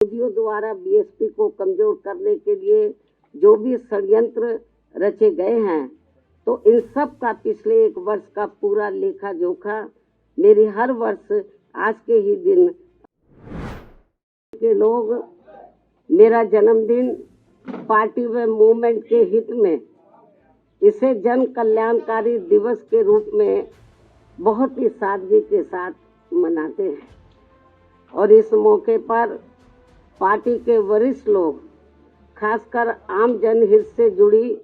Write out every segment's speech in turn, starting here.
मोदियों द्वारा बीएसपी को कमजोर करने के लिए जो भी षड्यंत्र रचे गए हैं, तो इन सब का पिछले एक वर्ष का पूरा लेखा जोखा मेरी हर वर्ष आज के ही दिन के लोग मेरा जन्मदिन पार्टी व मूवमेंट के हित में इसे जन कल्याणकारी दिवस के रूप में बहुत ही सादगी के साथ मनाते हैं। और इस मौके पर पार्टी के वरिष्ठ लोग खासकर आम जनहित से जुड़ी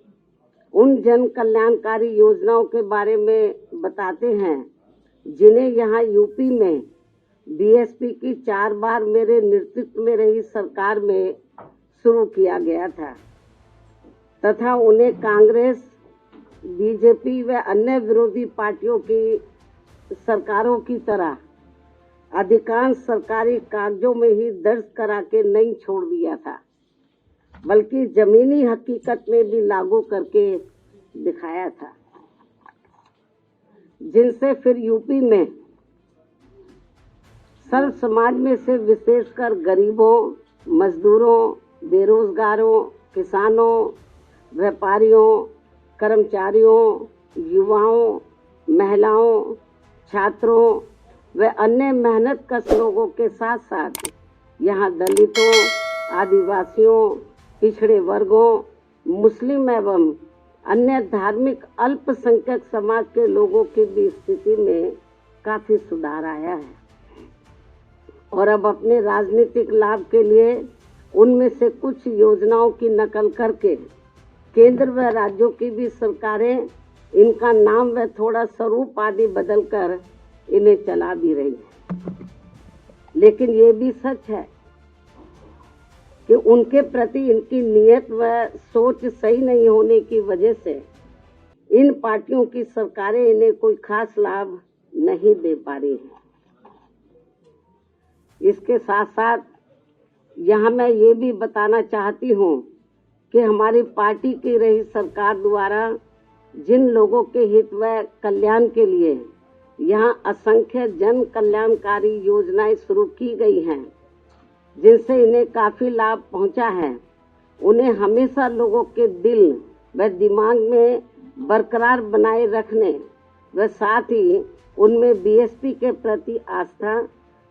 उन जन कल्याणकारी योजनाओं के बारे में बताते हैं जिन्हें यहाँ यूपी में बीएसपी की 4 बार मेरे नेतृत्व में रही सरकार में शुरू किया गया था तथा उन्हें कांग्रेस, बीजेपी व अन्य विरोधी पार्टियों की सरकारों की तरह अधिकांश सरकारी कागजों में ही दर्ज करा के नहीं छोड़ दिया था, बल्कि जमीनी हकीकत में भी लागू करके दिखाया था, जिनसे फिर यूपी में सर्व समाज में से विशेषकर गरीबों, मजदूरों, बेरोजगारों, किसानों, व्यापारियों, कर्मचारियों, युवाओं, महिलाओं, छात्रों व अन्य मेहनतकश लोगों के साथ साथ यहाँ दलितों, आदिवासियों, पिछड़े वर्गों, मुस्लिम एवं अन्य धार्मिक अल्पसंख्यक समाज के लोगों की भी स्थिति में काफी सुधार आया है। और अब अपने राजनीतिक लाभ के लिए उनमें से कुछ योजनाओं की नकल करके केंद्र व राज्यों की भी सरकारें इनका नाम व थोड़ा स्वरूप आदि बदलकर इन्हें चला भी रही है। लेकिन ये भी सच है कि उनके प्रति इनकी नीयत व सोच सही नहीं होने की वजह से इन पार्टियों की सरकारें इन्हें कोई खास लाभ नहीं दे पा रही हैं। इसके साथ साथ यहाँ मैं ये भी बताना चाहती हूँ कि हमारी पार्टी की रही सरकार द्वारा जिन लोगों के हित व कल्याण के लिए यहाँ असंख्य जन कल्याणकारी योजनाएं शुरू की गई हैं, जिनसे इन्हें काफी लाभ पहुंचा है, उन्हें हमेशा लोगों के दिल व दिमाग में बरकरार बनाए रखने व साथ ही उनमें बीएसपी के प्रति आस्था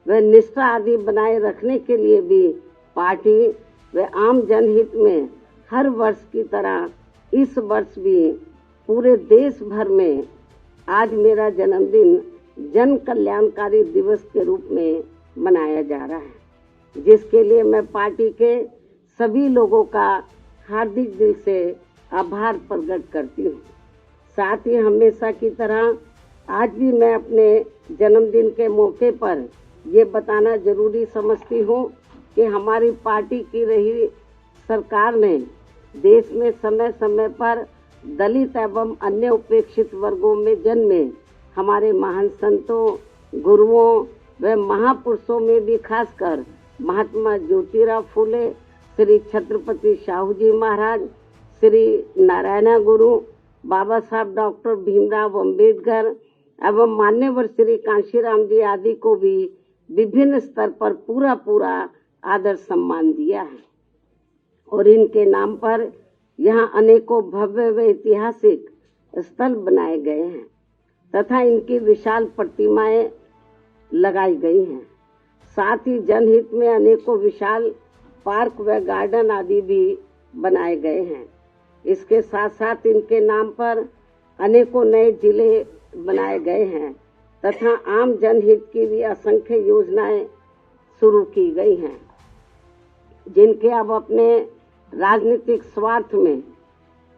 व निष्ठा आदि बनाए रखने के लिए भी पार्टी व आम जनहित में हर वर्ष की तरह इस वर्ष भी पूरे देश भर में आज मेरा जन्मदिन जन कल्याणकारी दिवस के रूप में मनाया जा रहा है, जिसके लिए मैं पार्टी के सभी लोगों का हार्दिक दिल से आभार प्रकट करती हूँ। साथ ही हमेशा की तरह आज भी मैं अपने जन्मदिन के मौके पर ये बताना जरूरी समझती हूँ कि हमारी पार्टी की रही सरकार ने देश में समय समय पर दलित एवं अन्य उपेक्षित वर्गों में जन्मे हमारे महान संतों, गुरुओं व महापुरुषों में भी खासकर महात्मा ज्योतिराव फूले, श्री छत्रपति शाहू जी महाराज, श्री नारायण गुरु, बाबा साहब डॉक्टर भीमराव अंबेडकर एवं मान्यवर श्री कांशीराम जी आदि को भी विभिन्न स्तर पर पूरा आदर सम्मान दिया है। और इनके नाम पर यहाँ अनेकों भव्य व ऐतिहासिक स्थल बनाए गए हैं तथा इनकी विशाल प्रतिमाएं लगाई गई हैं। साथ ही जनहित में अनेकों विशाल पार्क व गार्डन आदि भी बनाए गए हैं। इसके साथ साथ इनके नाम पर अनेकों नए जिले बनाए गए हैं तथा आम जनहित की भी असंख्य योजनाएं शुरू की गई हैं, जिनके अब अपने राजनीतिक स्वार्थ में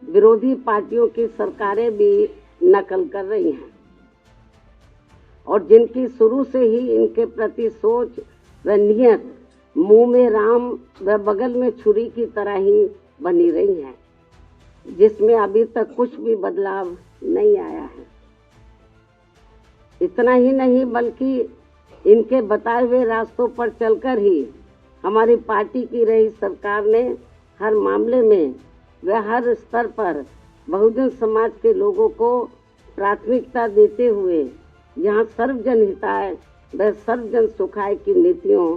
विरोधी पार्टियों की सरकारें भी नकल कर रही हैं और जिनकी शुरू से ही इनके प्रति सोच व नियत मुंह में राम व बगल में छुरी की तरह ही बनी रही है, जिसमें अभी तक कुछ भी बदलाव नहीं आया है। इतना ही नहीं बल्कि इनके बताए हुए रास्तों पर चलकर ही हमारी पार्टी की रही सरकार ने हर मामले में व हर स्तर पर बहुजन समाज के लोगों को प्राथमिकता देते हुए यहाँ सर्वजन हिताय व सर्वजन सुखाय की नीतियों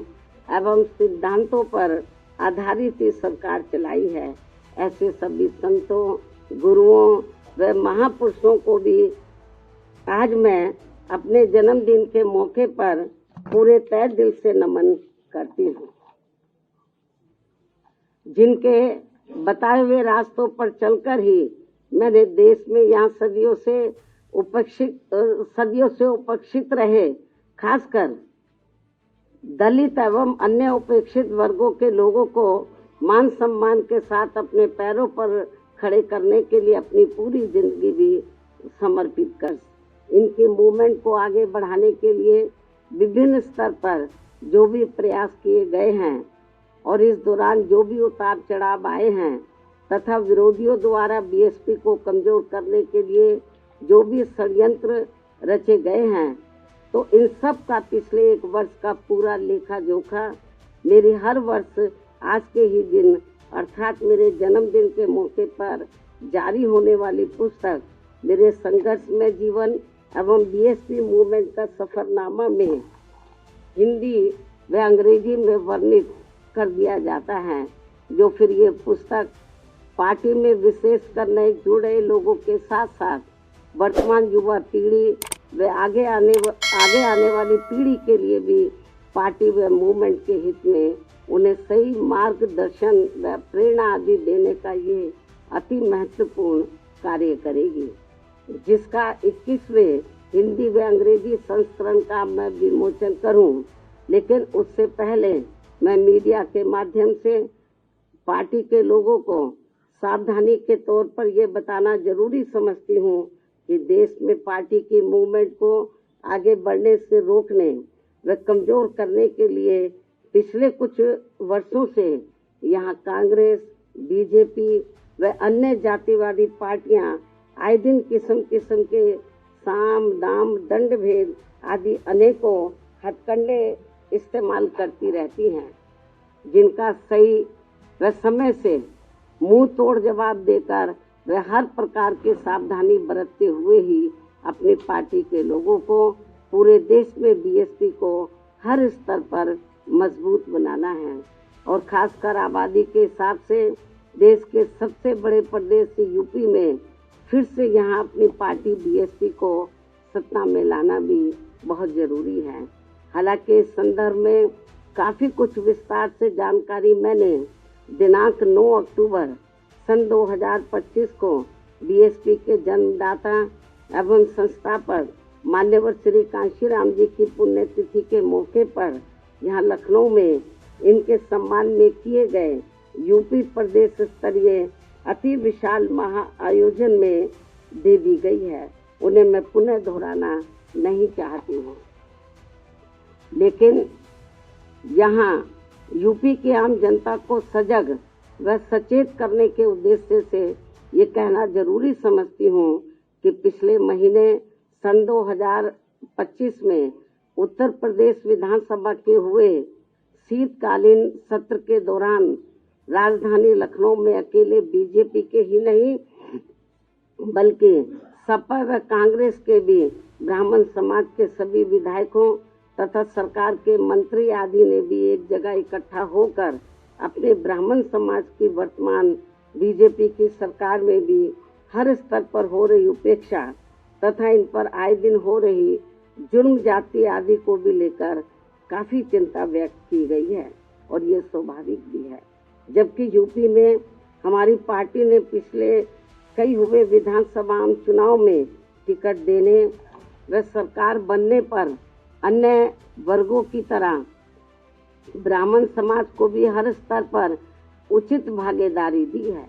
एवं सिद्धांतों पर आधारित ये सरकार चलाई है। ऐसे सभी संतों, गुरुओं व महापुरुषों को भी आज मैं अपने जन्मदिन के मौके पर पूरे तहे दिल से नमन करती हूँ। जिनके बताए हुए रास्तों पर चलकर ही मैंने देश में यहाँ सदियों से उपेक्षित रहे, खासकर दलित एवं अन्य उपेक्षित वर्गों के लोगों को मान सम्मान के साथ अपने पैरों पर खड़े करने के लिए अपनी पूरी जिंदगी भी समर्पित कर इनके मूवमेंट को आगे बढ़ाने के लिए विभिन्न स्तर पर जो भी प्रयास किए गए हैं और इस दौरान जो भी उतार चढ़ाव आए हैं तथा विरोधियों द्वारा बीएसपी को कमजोर करने के लिए जो भी षड्यंत्र रचे गए हैं, तो इन सब का पिछले एक वर्ष का पूरा लेखा जोखा मेरी हर वर्ष आज के ही दिन अर्थात मेरे जन्मदिन के मौके पर जारी होने वाली पुस्तक मेरे संघर्ष में जीवन एवं बीएसपी मूवमेंट का सफरनामा में हिंदी व अंग्रेजी में वर्णित कर दिया जाता है। जो फिर ये पुस्तक पार्टी में विशेष कर नए जुड़े लोगों के साथ साथ वर्तमान युवा पीढ़ी व आगे आने वाली पीढ़ी के लिए भी पार्टी व मूवमेंट के हित में उन्हें सही मार्गदर्शन व प्रेरणा आदि देने का ये अति महत्वपूर्ण कार्य करेगी, जिसका 21वें हिंदी व अंग्रेजी संस्करण का मैं विमोचन करूं। लेकिन उससे पहले मैं मीडिया के माध्यम से पार्टी के लोगों को सावधानी के तौर पर यह बताना जरूरी समझती हूं कि देश में पार्टी की मूवमेंट को आगे बढ़ने से रोकने व कमजोर करने के लिए पिछले कुछ वर्षों से यहाँ कांग्रेस, बीजेपी व अन्य जातिवादी पार्टियां आए दिन किस्म किस्म के साम दाम दंड भेद आदि अनेकों हथकंडे इस्तेमाल करती रहती हैं, जिनका सही व समय से मुंह तोड़ जवाब देकर वे हर प्रकार की सावधानी बरतते हुए ही अपनी पार्टी के लोगों को पूरे देश में बीएसपी को हर स्तर पर मजबूत बनाना है और खासकर आबादी के हिसाब से देश के सबसे बड़े प्रदेश यूपी में फिर से यहाँ अपनी पार्टी बीएसपी को सत्ता में लाना भी बहुत जरूरी है। हालांकि इस संदर्भ में काफी कुछ विस्तार से जानकारी मैंने दिनांक 9 अक्टूबर सन 2025 को बीएसपी के जन्मदाता एवं संस्थापक मान्यवर श्री कांशीराम जी की पुण्यतिथि के मौके पर यहाँ लखनऊ में इनके सम्मान में किए गए यूपी प्रदेश स्तरीय अति विशाल महा आयोजन में दे दी गई है। उन्हें मैं पुनः दोहराना नहीं चाहती हूँ, लेकिन यहाँ यूपी की आम जनता को सजग व सचेत करने के उद्देश्य से ये कहना जरूरी समझती हूँ कि पिछले महीने सन 2025 में उत्तर प्रदेश विधानसभा के हुए शीतकालीन सत्र के दौरान राजधानी लखनऊ में अकेले बीजेपी के ही नहीं बल्कि सपा व कांग्रेस के भी ब्राह्मण समाज के सभी विधायकों तथा सरकार के मंत्री आदि ने भी एक जगह इकट्ठा होकर अपने ब्राह्मण समाज की वर्तमान बीजेपी की सरकार में भी हर स्तर पर हो रही उपेक्षा तथा इन पर आए दिन हो रही जुर्म जाति आदि को भी लेकर काफी चिंता व्यक्त की गई है और ये स्वाभाविक भी है। जबकि यूपी में हमारी पार्टी ने पिछले कई हुए विधानसभा चुनाव में टिकट देने व सरकार बनने पर अन्य वर्गों की तरह ब्राह्मण समाज को भी हर स्तर पर उचित भागीदारी दी है।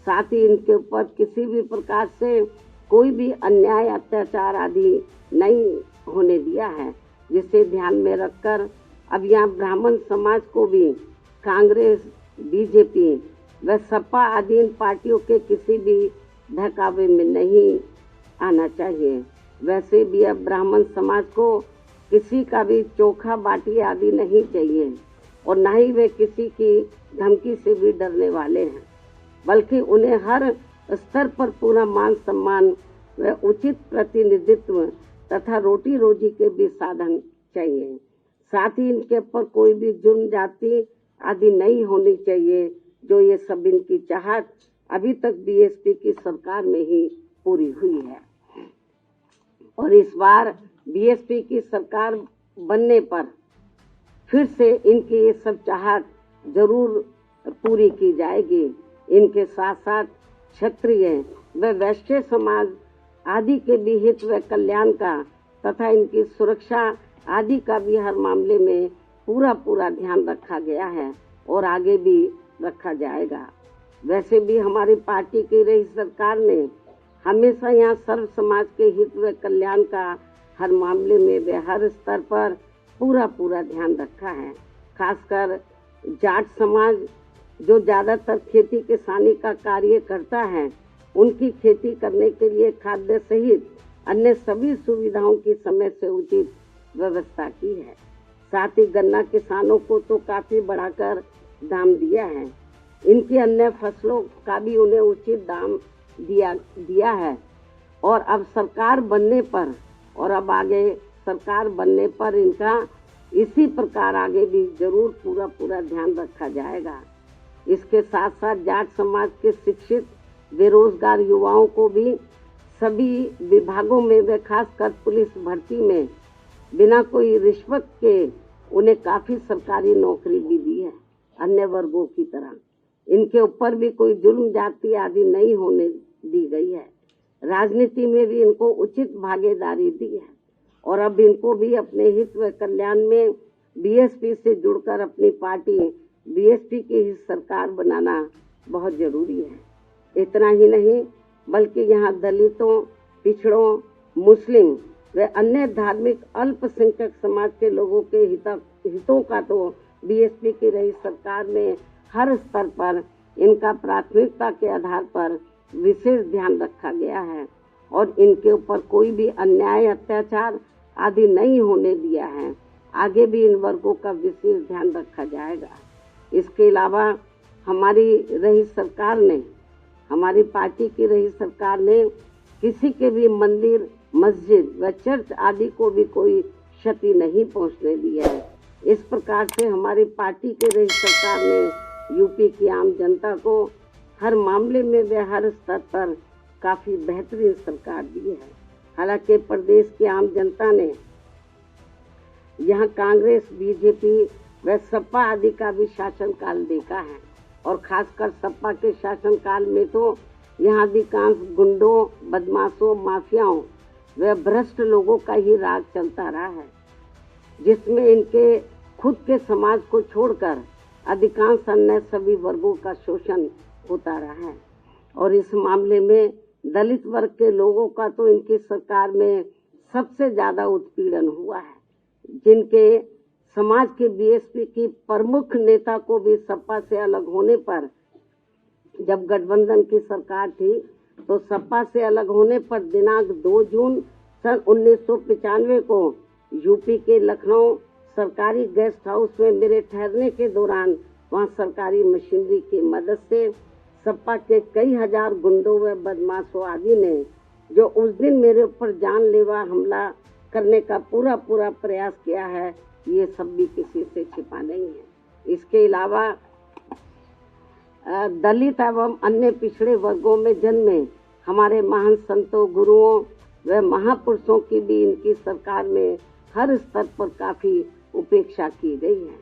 साथ ही इनके ऊपर किसी भी प्रकार से कोई भी अन्याय अत्याचार आदि नहीं होने दिया है, जिसे ध्यान में रखकर अब यहाँ ब्राह्मण समाज को भी कांग्रेस, बीजेपी व सपा आदि इन पार्टियों के किसी भी बहकावे में नहीं आना चाहिए। वैसे भी अब ब्राह्मण समाज को किसी का भी चोखा बाटी आदि नहीं चाहिए और न ही वे किसी की धमकी से भी डरने वाले हैं, बल्कि उन्हें हर स्तर पर पूरा मान सम्मान व उचित प्रतिनिधित्व तथा रोटी रोजी के भी साधन चाहिए। साथ ही इनके ऊपर कोई भी जुर्म जाति आदि नहीं होनी चाहिए, जो ये सब इनकी चाहत अभी तक बीएसपी की सरकार में ही पूरी हुई है। और इस बार बीएसपी की सरकार बनने पर फिर से इनकी ये सब चाहत जरूर पूरी की जाएगी। इनके साथ साथ क्षत्रिय व वैश्य समाज आदि के भी हित व कल्याण का तथा इनकी सुरक्षा आदि का भी हर मामले में पूरा ध्यान रखा गया है और आगे भी रखा जाएगा। वैसे भी हमारी पार्टी की रही सरकार ने हमेशा यहाँ सर्व समाज के हित व कल्याण का हर मामले में वे हर स्तर पर पूरा ध्यान रखा है। खासकर जाट समाज जो ज्यादातर खेती किसानी का कार्य करता है, उनकी खेती करने के लिए खाद्य सहित अन्य सभी सुविधाओं की समय से उचित व्यवस्था की है। साथ ही गन्ना किसानों को तो काफी बढ़ाकर दाम दिया है। इनकी अन्य फसलों का भी उन्हें उचित दाम दिया है। और अब सरकार बनने पर और अब आगे सरकार बनने पर इनका इसी प्रकार आगे भी जरूर पूरा ध्यान रखा जाएगा। इसके साथ साथ जाट समाज के शिक्षित बेरोजगार युवाओं को भी सभी विभागों में व खासकर पुलिस भर्ती में बिना कोई रिश्वत के उन्हें काफी सरकारी नौकरी भी दी है। अन्य वर्गों की तरह इनके ऊपर भी कोई जुल्म जाति आदि नहीं होने दी गई है। राजनीति में भी इनको उचित भागीदारी दी है और अब इनको भी अपने हित व कल्याण में बीएसपी से जुड़कर अपनी पार्टी बीएसपी की ही सरकार बनाना बहुत जरूरी है। इतना ही नहीं बल्कि यहाँ दलितों, पिछड़ों, मुस्लिम व अन्य धार्मिक अल्पसंख्यक समाज के लोगों के हितों का तो बीएसपी की रही सरकार में हर स्तर पर इनका प्राथमिकता के आधार पर विशेष ध्यान रखा गया है और इनके ऊपर कोई भी अन्याय अत्याचार आदि नहीं होने दिया है। आगे भी इन वर्गों का विशेष ध्यान रखा जाएगा। इसके अलावा हमारी पार्टी की रही सरकार ने किसी के भी मंदिर, मस्जिद व चर्च आदि को भी कोई क्षति नहीं पहुंचने दी है। इस प्रकार से हमारी पार्टी के रही सरकार ने यूपी की आम जनता को हर मामले में व हर स्तर पर काफी बेहतरीन सरकार दी है। हालांकि प्रदेश की आम जनता ने यहाँ कांग्रेस, बीजेपी व सपा आदि का भी शासनकाल देखा है और खासकर सपा के शासनकाल में तो यहाँ अधिकांश गुंडों, बदमाशों, माफियाओं व भ्रष्ट लोगों का ही राज चलता रहा है, जिसमें इनके खुद के समाज को छोड़कर अधिकांश अन्य सभी वर्गों का शोषण होता रहा है। और इस मामले में दलित वर्ग के लोगों का तो इनकी सरकार में सबसे ज्यादा उत्पीड़न हुआ है, जिनके समाज के बीएसपी की प्रमुख नेता को भी सपा से अलग होने पर, जब गठबंधन की सरकार थी तो सपा से अलग होने पर दिनांक 2 जून सन 1995 को यूपी के लखनऊ सरकारी गेस्ट हाउस में मेरे ठहरने के दौरान वहां सरकारी मशीनरी की मदद से सपा के कई हजार गुंडों व बदमाशों आदि ने जो उस दिन मेरे ऊपर जानलेवा हमला करने का पूरा प्रयास किया है, ये सब भी किसी से छिपा नहीं है। इसके अलावा दलित एवं अन्य पिछड़े वर्गों में जन्मे हमारे महान संतों, गुरुओं व महापुरुषों की भी इनकी सरकार में हर स्तर पर काफी उपेक्षा की गई है।